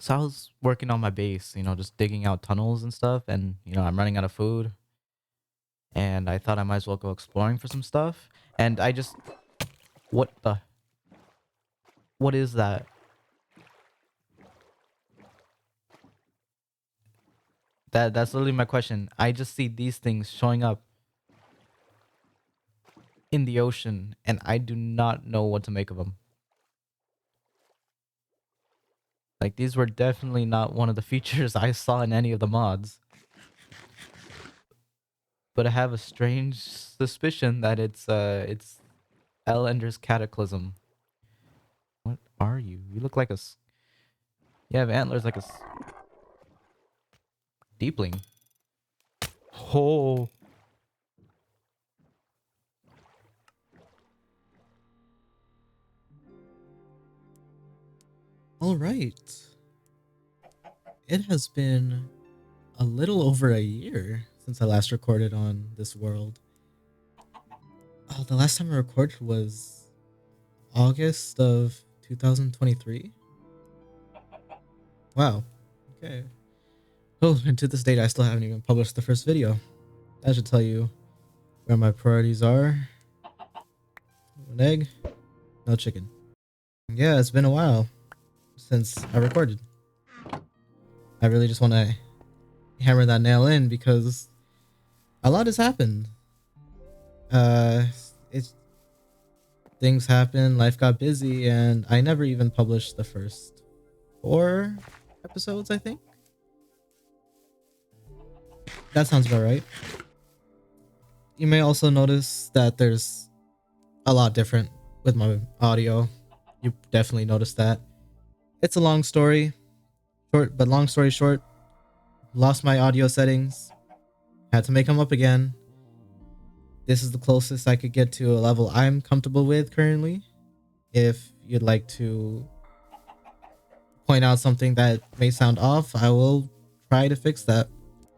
So I was working on my base, just digging out tunnels and stuff, and I'm running out of food, and I thought I might as well go exploring for some stuff. And I just what the what is that? That's literally my question. I just see these things showing up in the ocean, and I do not know what to make of them. Like these were definitely not one of the features I saw in any of the mods. But I have a strange suspicion that it's Ender's Cataclysm. What are you? You look like you have antlers like a deepling. Oh, All right. It has been a little over a year since I last recorded on this world. Oh, the last time I recorded was August of 2023. Wow. Okay. Oh, and to this date, I still haven't even published the first video. That should tell you where my priorities are. An egg, no chicken. Yeah, it's been a while since I recorded. I really just want to hammer that nail in because a lot has happened. Uh, it's things happened, life got busy, and I never even published the first 4 episodes, I think. That sounds about right. You may also notice that there's a lot different with my audio. You definitely noticed that. It's a long story, but long story short, lost my audio settings, had to make them up again. This is the closest I could get to a level I'm comfortable with currently. If you'd like to point out something that may sound off, I will try to fix that.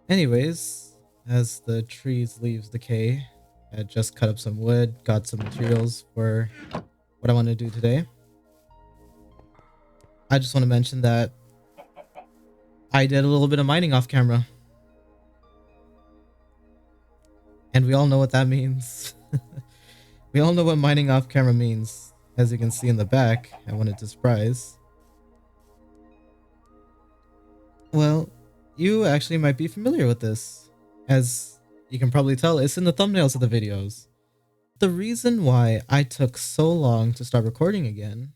Anyways, as the trees leaves decay, I just cut up some wood, got some materials for what I want to do today. I just want to mention that I did a little bit of mining off camera. And we all know what that means. We all know what mining off camera means. As you can see in the back, I wanted to surprise. Well, you actually might be familiar with this. As you can probably tell, it's in the thumbnails of the videos. The reason why I took so long to start recording again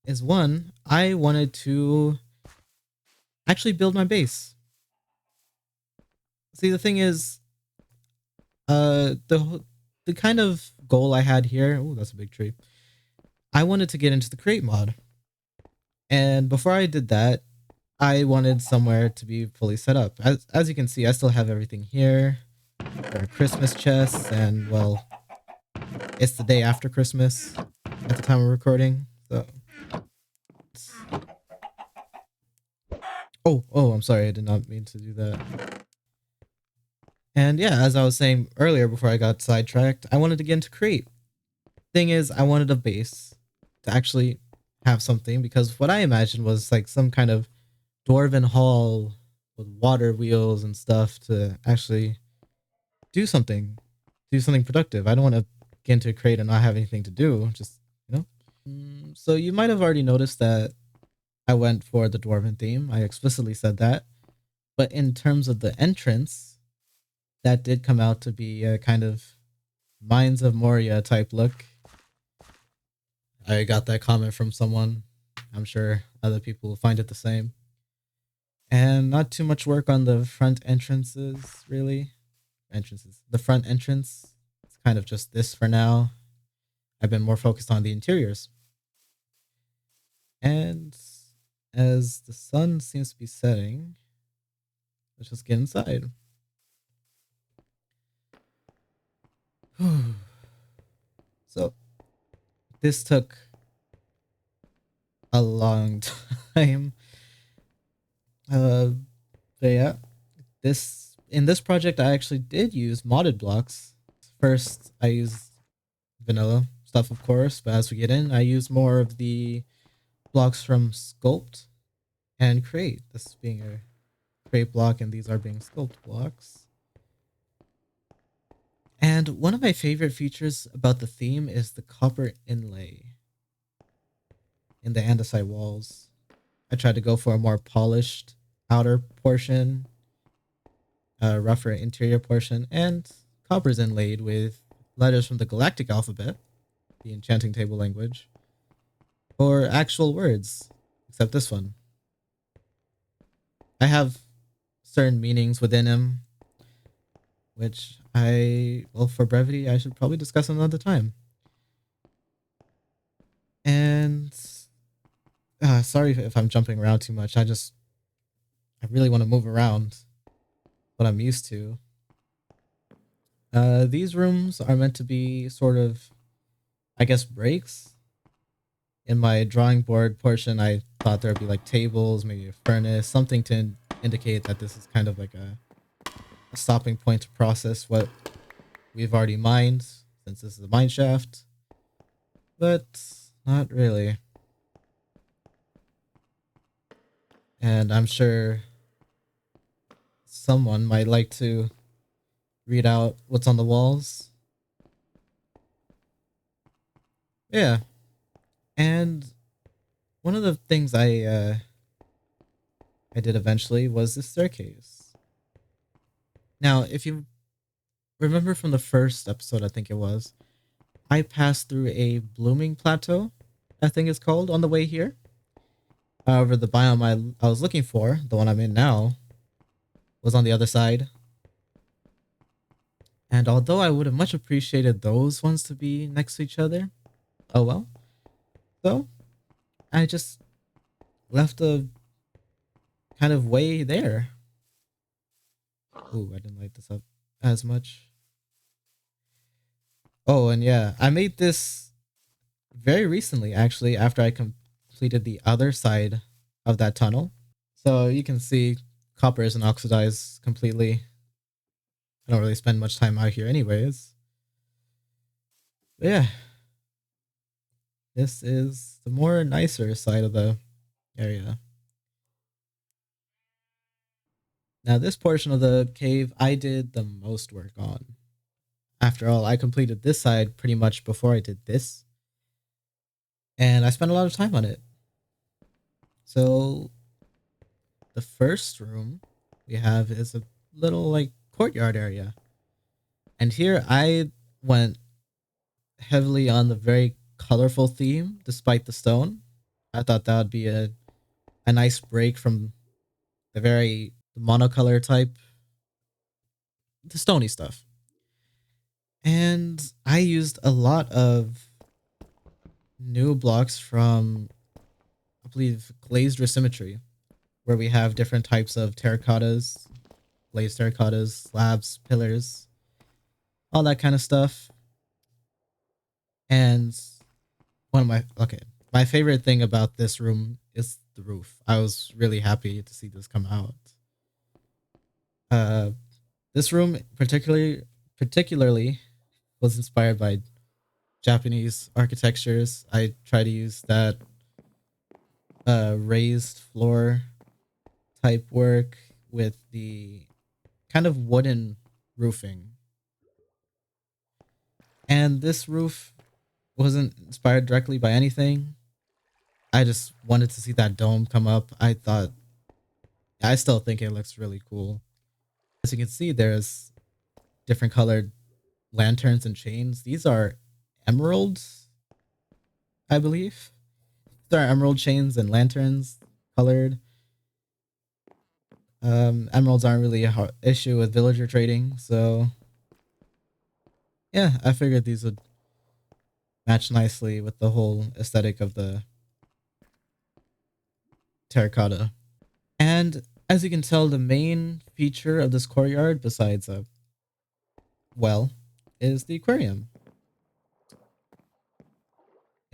is one, I wanted to actually build my base. See, the thing is, the kind of goal I had here, oh, that's a big tree. I wanted to get into the crate mod. And before I did that, I wanted somewhere to be fully set up. As you can see, I still have everything here. There are Christmas chests, and well, it's the day after Christmas at the time of recording. So, oh, I'm sorry, I did not mean to do that. And yeah, as I was saying earlier before I got sidetracked, I wanted to get into crate. Thing is, I wanted a base to actually have something because what I imagined was like some kind of dwarven hall with water wheels and stuff to actually do something, productive. I don't want to get into a crate and not have anything to do. Just So you might have already noticed that I went for the dwarven theme. I explicitly said that. But in terms of the entrance, that did come out to be a kind of Mines of Moria type look. I got that comment from someone. I'm sure other people will find it the same. And not too much work on the front entrances, really. The front entrance, it's kind of just this for now. I've been more focused on the interiors. And as the sun seems to be setting, let's just get inside. So, this took a long time. But yeah, in this project, I actually did use modded blocks. First, I used vanilla stuff, of course, but as we get in, I use more of the blocks from Sculpt. and create. This being a create block, and these are being sculpt blocks. And one of my favorite features about the theme is the copper inlay in the andesite walls. I tried to go for a more polished outer portion, a rougher interior portion, and copper's inlaid with letters from the galactic alphabet, the enchanting table language, or actual words, except this one. I have certain meanings within him, which well, for brevity, I should probably discuss another time. And sorry if I'm jumping around too much. I really want to move around what I'm used to. These rooms are meant to be sort of, I guess, breaks. In my drawing board portion, I thought there'd be like tables, maybe a furnace, something to indicate that this is kind of like a stopping point to process what we've already mined, since this is a mine shaft. But not really. And I'm sure someone might like to read out what's on the walls. Yeah. And one of the things I did eventually was the staircase. Now, if you remember from the first episode, I think it was, I passed through a blooming plateau, I think it's called, on the way here. However, the biome I was looking for, the one I'm in now, was on the other side. And although I would have much appreciated those ones to be next to each other, oh well. So, I just left a kind of way there. Ooh, I didn't light this up as much. Oh, and yeah, I made this very recently, actually, after I completed the other side of that tunnel. So you can see copper isn't oxidized completely. I don't really spend much time out here anyways. But yeah, this is the more nicer side of the area. Now this portion of the cave I did the most work on. After all, I completed this side pretty much before I did this. And I spent a lot of time on it. So the first room we have is a little like courtyard area. And here I went heavily on the very colorful theme despite the stone. I thought that would be a nice break from the very monocolor type, the stony stuff. And I used a lot of new blocks from, I believe, glazed symmetry, where we have different types of terracottas, glazed terracottas, slabs, pillars, all that kind of stuff. And my favorite thing about this room is the roof. I was really happy to see this come out. Uh, this room particularly was inspired by Japanese architectures. I try to use that raised floor type work with the kind of wooden roofing. And this roof wasn't inspired directly by anything. I just wanted to see that dome come up. I still think it looks really cool. As you can see, there's different colored lanterns and chains. These are emeralds, I believe. There are emerald chains and lanterns colored. Emeralds aren't really a issue with villager trading, so yeah, I figured these would match nicely with the whole aesthetic of the terracotta. And as you can tell, the main feature of this courtyard, besides a well, is the aquarium.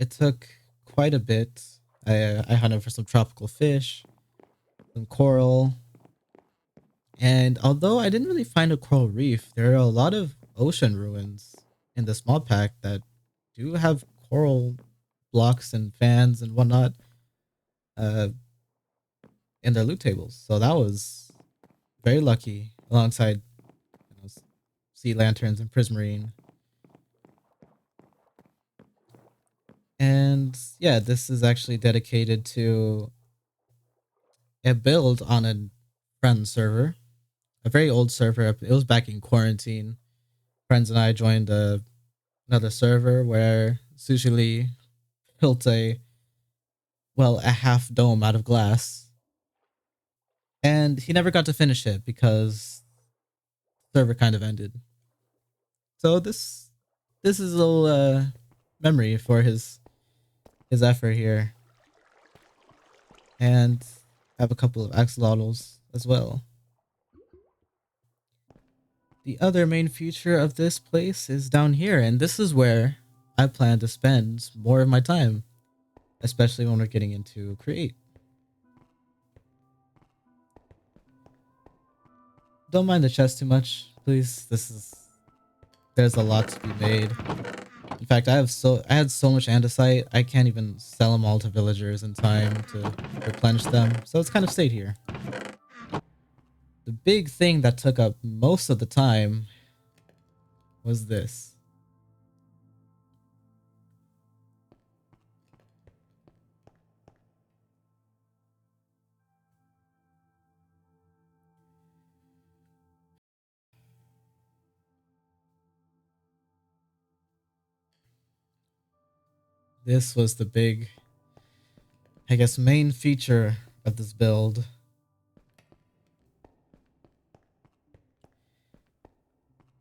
It took quite a bit. I hunted for some tropical fish, some coral, and although I didn't really find a coral reef, there are a lot of ocean ruins in this mod pack that do have coral blocks and fans and whatnot. Uh, in their loot tables. So that was very lucky alongside sea lanterns and prismarine. And yeah, this is actually dedicated to a build on a friend server, a very old server. It was back in quarantine. Friends and I joined another server where Sushi Lee built a half dome out of glass. And he never got to finish it because the server kind of ended. So this is a little memory for his effort here. And have a couple of axolotls as well. The other main feature of this place is down here, and this is where I plan to spend more of my time, especially when we're getting into create. Don't mind the chest too much, please. There's a lot to be made. In fact, I had so much andesite, I can't even sell them all to villagers in time to replenish them. So it's kind of stayed here. The big thing that took up most of the time was this. This was the big, I guess, main feature of this build.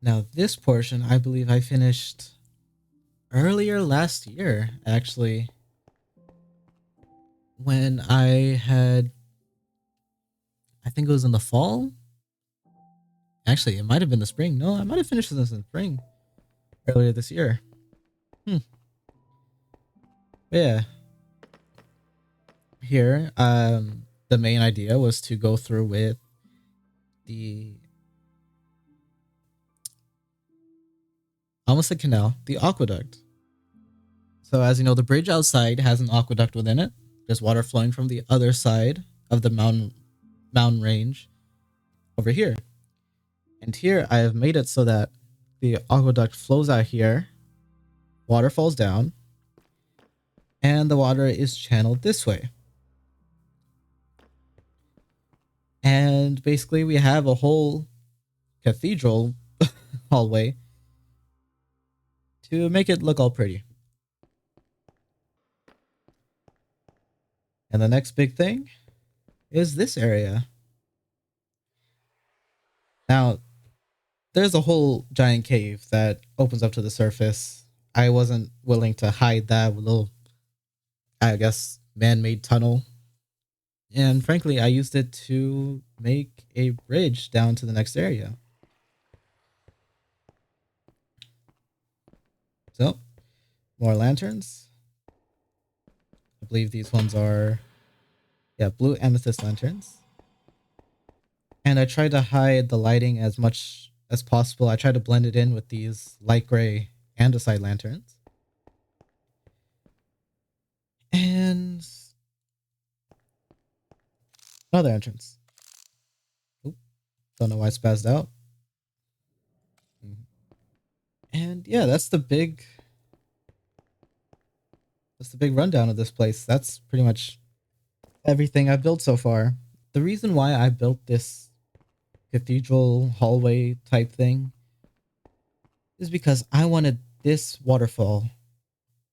Now, this portion, I believe I finished earlier last year, actually, when I think it was in the fall. Actually, it might have been the spring. No, I might have finished this in the spring earlier this year. But yeah. Here, the main idea was to go through with the almost a canal, the aqueduct. So as you know, the bridge outside has an aqueduct within it. There's water flowing from the other side of the mountain range over here. And here I have made it so that the aqueduct flows out here, water falls down, and the water is channeled this way. And basically we have a whole cathedral hallway to make it look all pretty. And the next big thing is this area. Now, there's a whole giant cave that opens up to the surface. I wasn't willing to hide that little, I guess, man-made tunnel. And frankly, I used it to make a bridge down to the next area. So, more lanterns. I believe these ones are, yeah, blue amethyst lanterns. And I tried to hide the lighting as much as possible. I tried to blend it in with these light gray andesite lanterns. And another entrance. Oop, don't know why I spazzed out. And yeah, that's the big rundown of this place. That's pretty much everything I've built so far. The reason why I built this cathedral hallway type thing is because I wanted this waterfall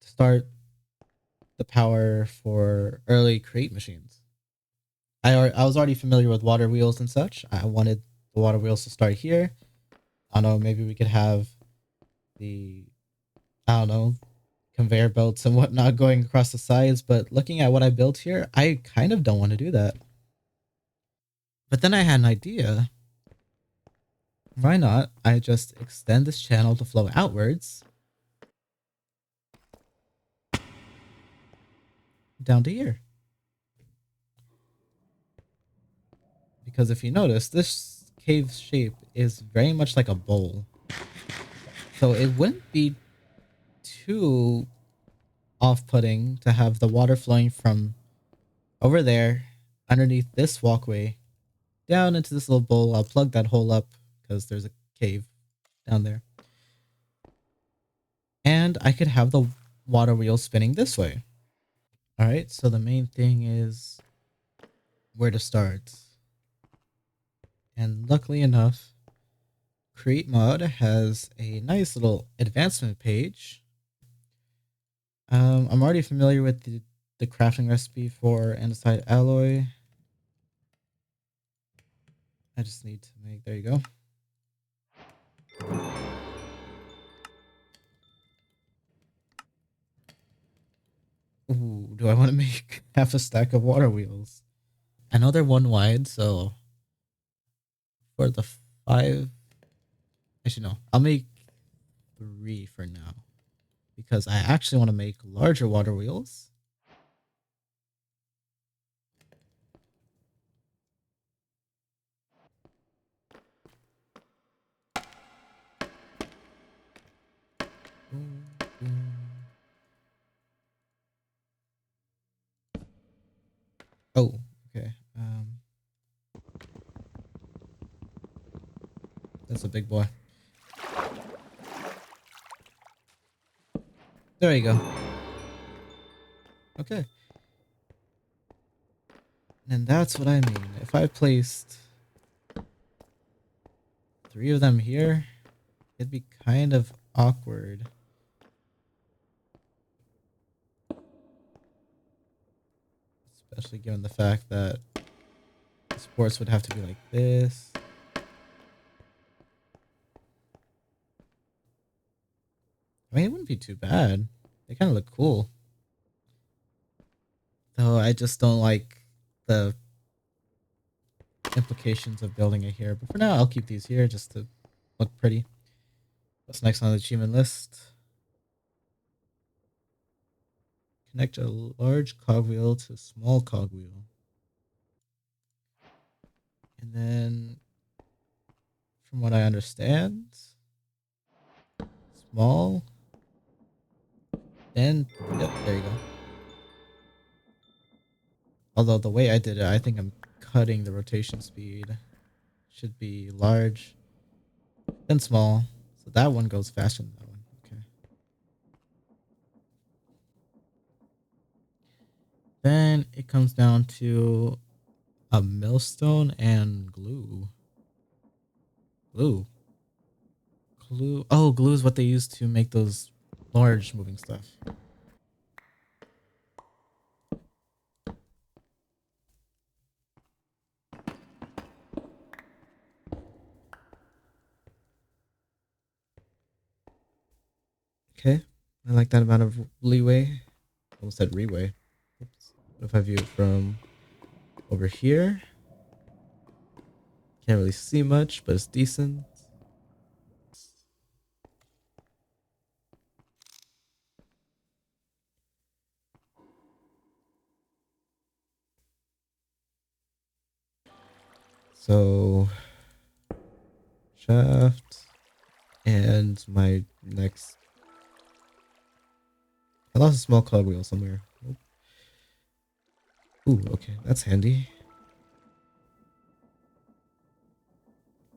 to start the power for early create machines. I was already familiar with water wheels and such. I wanted the water wheels to start here. I don't know, maybe we could have the, I don't know, conveyor belts and whatnot going across the sides, but looking at what I built here, I kind of don't want to do that. But then I had an idea. Why not? I just extend this channel to flow outwards down to here. Because if you notice, this cave shape is very much like a bowl. So it wouldn't be too off-putting to have the water flowing from over there underneath this walkway down into this little bowl. I'll plug that hole up because there's a cave down there. And I could have the water wheel spinning this way. All right, so the main thing is where to start. And luckily enough, Create Mod has a nice little advancement page. I'm already familiar with the crafting recipe for andesite alloy. I just need to make, there you go. Ooh, do I want to make half a stack of water wheels? I know they're one wide, so for the 5, actually no, I'll make 3 for now because I actually want to make larger water wheels. Oh, okay. That's a big boy. There you go. Okay. And that's what I mean. If I placed 3 of them here, it'd be kind of awkward. Especially given the fact that the supports would have to be like this. I mean, it wouldn't be too bad. They kind of look cool. Though I just don't like the implications of building it here. But for now, I'll keep these here just to look pretty. What's next on the achievement list? Connect a large cogwheel to a small cogwheel. And then, from what I understand, small. Then, yep, there you go. Although the way I did it, I think I'm cutting the rotation speed. Should be large, then small. So that one goes faster than that one. Okay. Then it comes down to a millstone and glue. Glue. Glue. Oh, glue is what they use to make those large moving stuff. Okay. I like that amount of leeway. Almost said reeway. Oops. What if I view it from over here? Can't really see much, but it's decent. So, shaft and my next. I lost a small cogwheel somewhere. Nope. Ooh, okay, that's handy.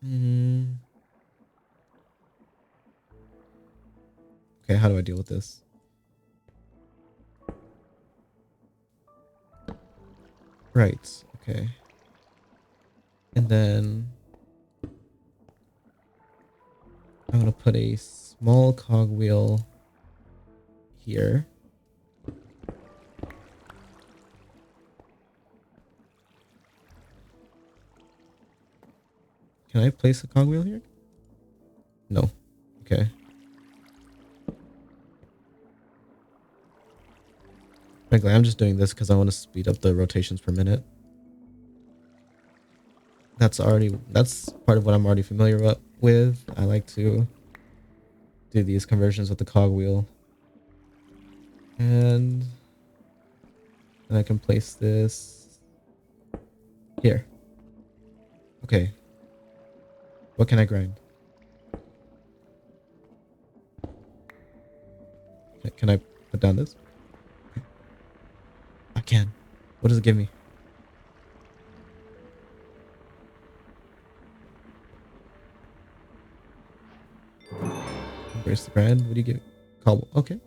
Mm. Okay, how do I deal with this? Right, okay. And then I'm gonna put a small cogwheel here. Can I place a cogwheel here? No. Okay. Frankly, I'm just doing this because I want to speed up the rotations per minute. That's part of what I'm already familiar with. I like to do these conversions with the cogwheel. And then I can place this here. Okay. What can I grind? Can I put down this? I can. What does it give me? bread. What do you get? Cobble. Okay.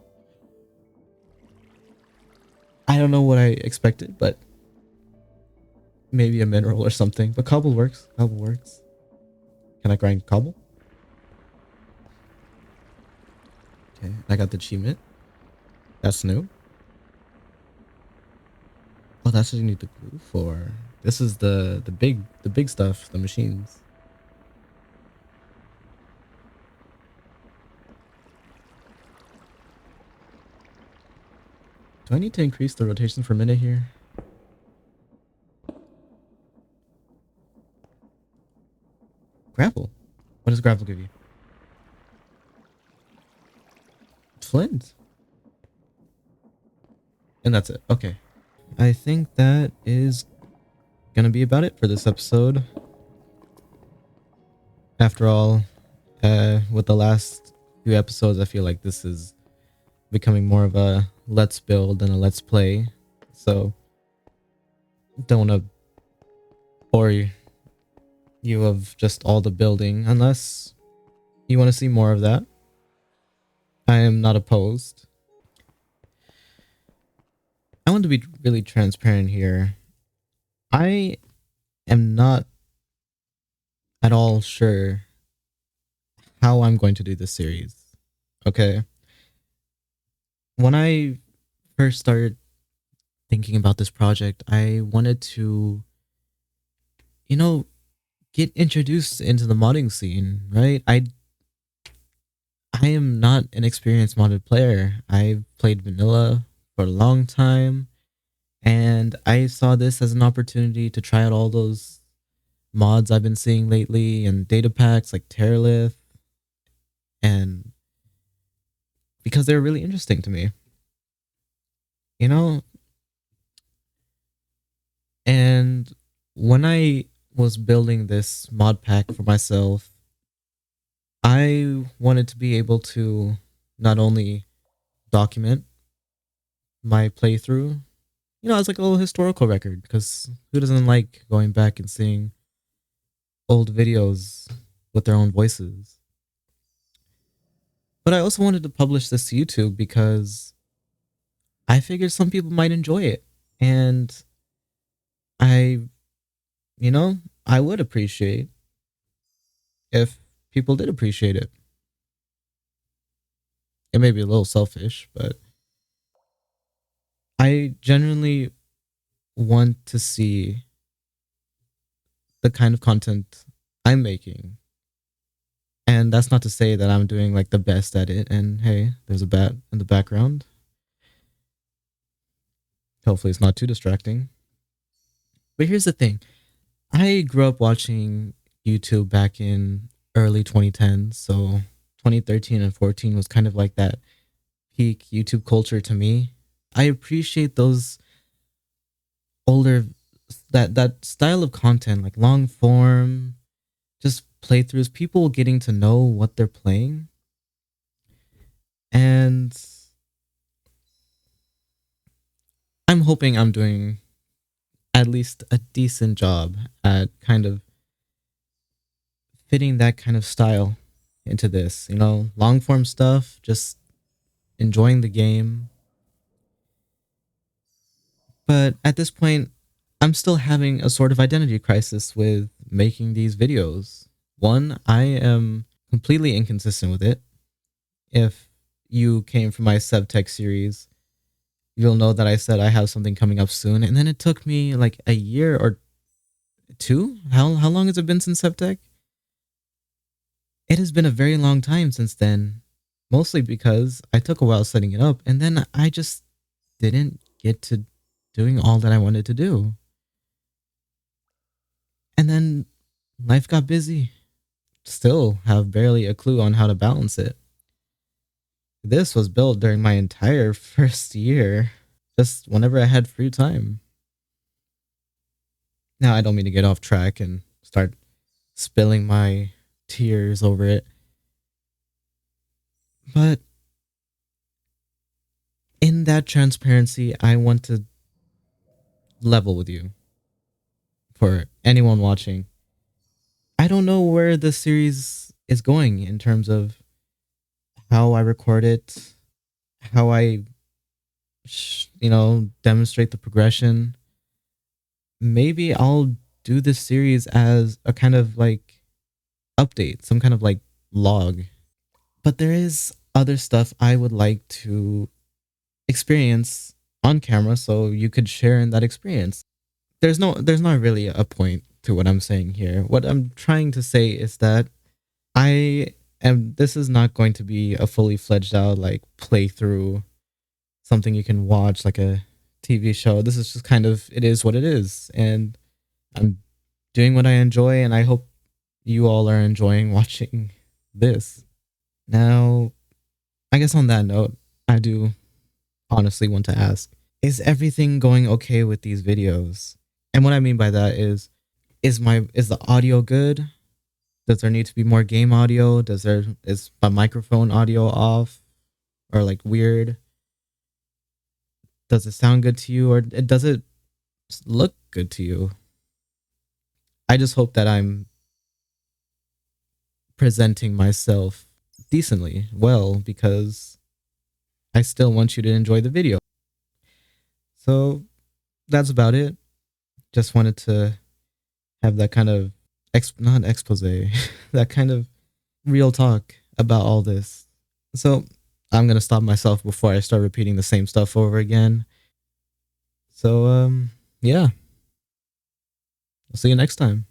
I don't know what I expected, but maybe a mineral or something. But cobble works. Cobble works. Can I grind cobble? Okay. I got the achievement. That's new. Oh, that's what you need the glue for. This is the big stuff, the machines. Do I need to increase the rotation per minute here? Grapple. What does grapple give you? Flint. And that's it. Okay. I think that is gonna be about it for this episode. After all, with the last few episodes, I feel like this is becoming more of a let's build than a let's play. So don't want to bore you of just all the building unless you want to see more of that. I am not opposed. I want to be really transparent here. I am not at all sure how I'm going to do this series. Okay. When I first started thinking about this project, I wanted to, you know, get introduced into the modding scene, right? I am not an experienced modded player. I've played vanilla for a long time, and I saw this as an opportunity to try out all those mods I've been seeing lately and data packs like Terralith, and because they're really interesting to me, you know? And when I was building this mod pack for myself, I wanted to be able to not only document my playthrough, as like a little historical record, because who doesn't like going back and seeing old videos with their own voices? But I also wanted to publish this to YouTube because I figured some people might enjoy it. And I, you know, I would appreciate if people did appreciate it. It may be a little selfish, but I genuinely want to see the kind of content I'm making. And that's not to say that I'm doing like the best at it. And hey, there's a bat in the background. Hopefully it's not too distracting. But here's the thing. I grew up watching YouTube back in early 2010s. So 2013 and 14 was kind of like that peak YouTube culture to me. I appreciate those older that style of content, like long form, just playthroughs, people getting to know what they're playing. And I'm hoping I'm doing at least a decent job at kind of fitting that kind of style into this, long form stuff, just enjoying the game. But at this point, I'm still having a sort of identity crisis with making these videos. One, I am completely inconsistent with it. If you came from my subtext series, you'll know that I said I have something coming up soon, and then it took me like a year or two. How long has it been since Subtech? It has been a very long time since then, mostly because I took a while setting it up, and then I just didn't get to doing all that I wanted to do. And then life got busy. Still have barely a clue on how to balance it. This was built during my entire first year, just whenever I had free time. Now, I don't mean to get off track and start spilling my tears over it, but in that transparency, I want to level with you. For anyone watching, I don't know where the series is going in terms of how I record it, how I, demonstrate the progression. Maybe I'll do this series as a kind of like update, some kind of like log. But there is other stuff I would like to experience on camera so you could share in that experience. There's not really a point to what I'm saying here. What I'm trying to say is that I this is not going to be a fully fledged out like playthrough, something you can watch like a TV show. This is just kind of, it is what it is, and I'm doing what I enjoy, and I hope you all are enjoying watching this. Now, I guess on that note, I do honestly want to ask, is everything going okay with these videos? And what I mean by that is the audio good? Does there need to be more game audio? Is my microphone audio off or like weird? Does it sound good to you, or does it look good to you? I just hope that I'm presenting myself decently well, because I still want you to enjoy the video. So that's about it. Just wanted to have that kind of not expose, that kind of real talk about all this. So I'm gonna stop myself before I start repeating the same stuff over again. So yeah, I'll see you next time.